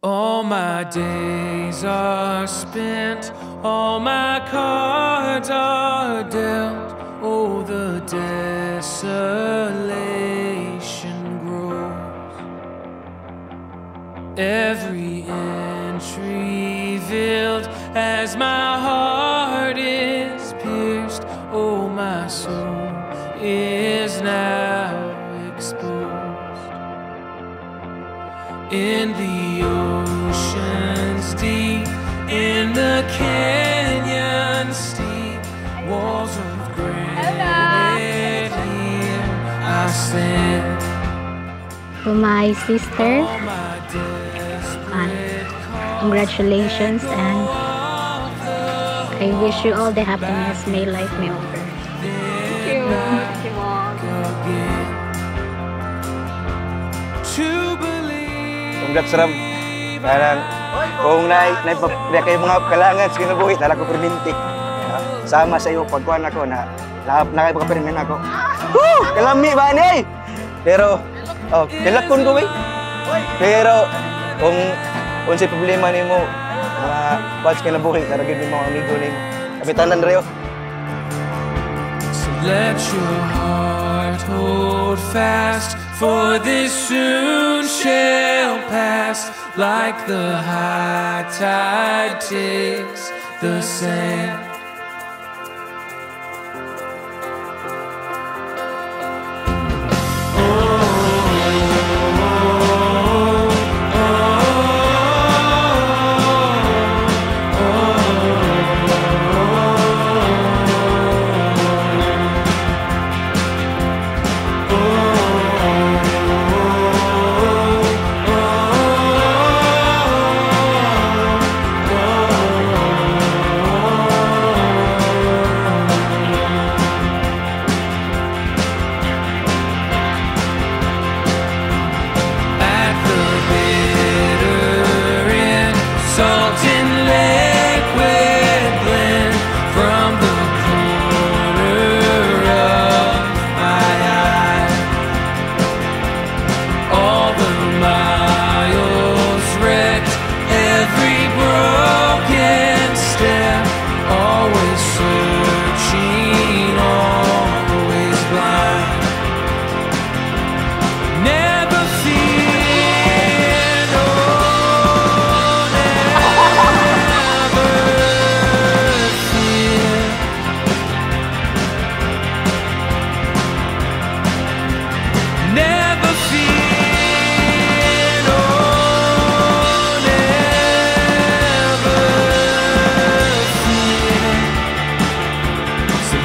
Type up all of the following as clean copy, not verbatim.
All my days are spent, all my cards are dealt. Oh, the desolation grows. Every inch revealed as my heart is pierced. Oh, my soul is now exposed. In the oceans deep, in the canyon steep, walls of granite, here I stand. To my sister, congratulations, and I wish you all the happiness. May life may offer. Thank you. Thank you, Mom. Congrats, Ram. Parang kung naipapilya kayo mga kalangan sa kinabuhi, nala ko perminti. Sama sa iyo, pagkuhan ako na kayo pagkapermin ako. Woo! Kalami ba ni? Pero, kilakon ko, pero, kung sa problema ni mo, mga pats kinabuhi, taragin mo mga amigo ni Kapitanan Reo. So let your heart hold fast, for this soon shall pass, like the high tide takes the sand.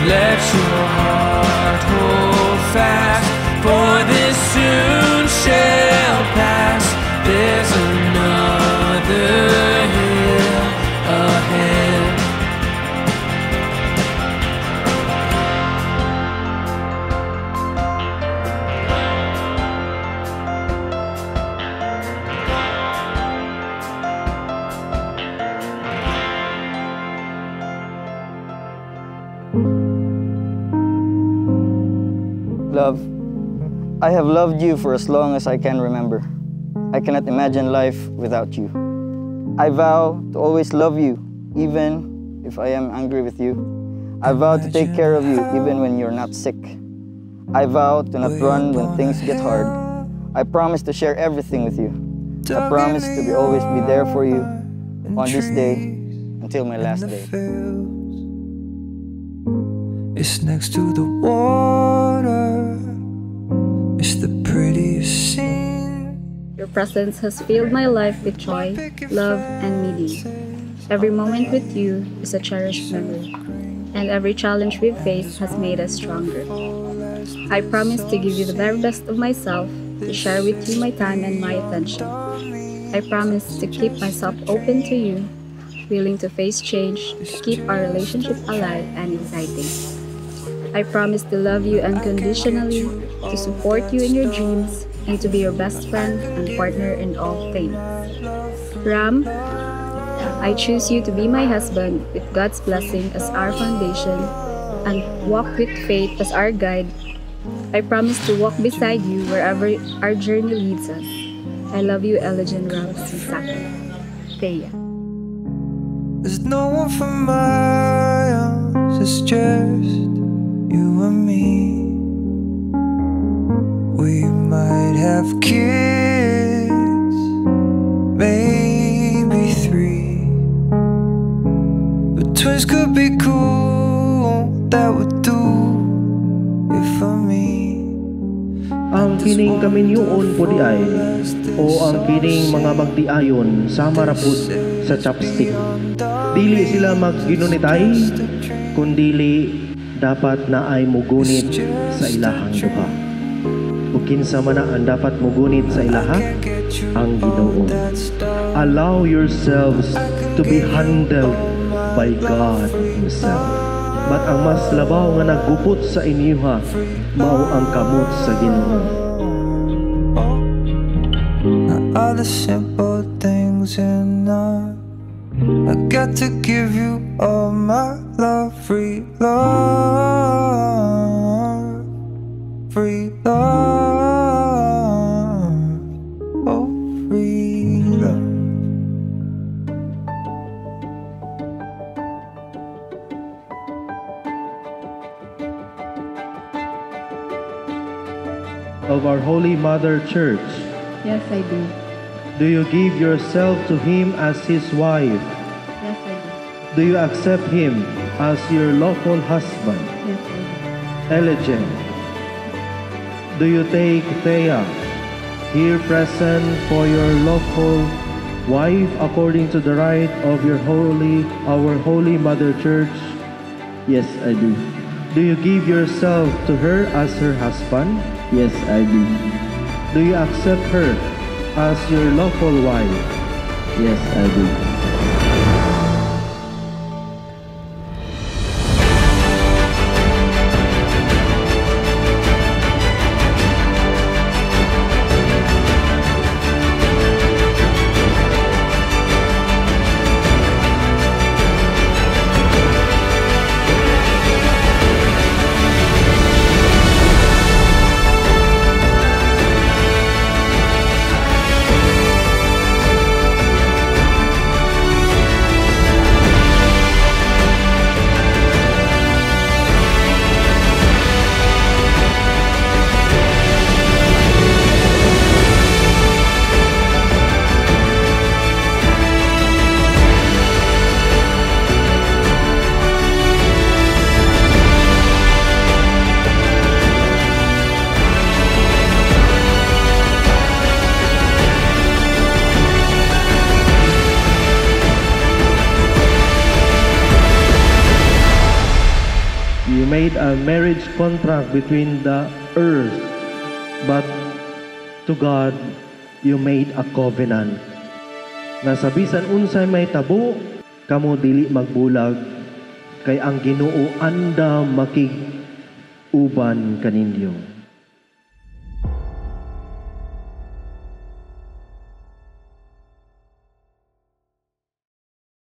Let your heart hold fast, for this soon shall pass. There's another hill ahead. Love, I have loved you for as long as I can remember. I cannot imagine life without you. I vow to always love you, even if I am angry with you. I vow to take care of you, even when you're not sick. I vow to not run when things get hard. I promise to share everything with you. I promise to always be there for you on this day until my last day. It's next to the water. It's the prettiest scene. Your presence has filled my life with joy, love, and meaning. Every moment with you is a cherished memory, and every challenge we've faced has made us stronger. I promise to give you the very best of myself, to share with you my time and my attention. I promise to keep myself open to you, willing to face change, to keep our relationship alive and exciting. I promise to love you unconditionally, to support you in your dreams, and to be your best friend and partner in all things. Ram, I choose you to be my husband with God's blessing as our foundation and walk with faith as our guide. I promise to walk beside you wherever our journey leads us. I love you, Eligen Ralph Sisaka. Thea. There's no one for miles, it's just you and me. We might have kids, maybe 3, but twins could be cool, that would do it for me. Ang kining kaminyoon po di ay, o ang kining mga magdiayon sa maraput sa chopstick. Dili sila magginunitay, kundili dapat na ay mugunit sa ilahang duha. O kinsa man ang dapat mugunit sa ilaha, ang Ginoo. Allow yourselves to be handled by God Himself. But ang mas labaw nga nagupot sa inyo mao ang kamot sa Ginoo. All the simple things enough. I got to give you all my love, free love, free love, oh free love. Of our Holy Mother Church, Yes, I do. do you give yourself to Him as His wife? Yes, I do. Do you accept Him as your lawful husband? Yes, I do. Eligen, do you take Thea, here present, for your lawful wife according to the rite of our Holy Mother Church? Yes, I do. Do you give yourself to her as her husband? Yes, I do. Do you accept her as your lawful wife? Yes, I do. You made a marriage contract between the earth, but to God, you made a covenant. Nga sa bisan unsay may tabo, kamo dili magbulag, kay ang Ginoo anda makig-uban kaninyo.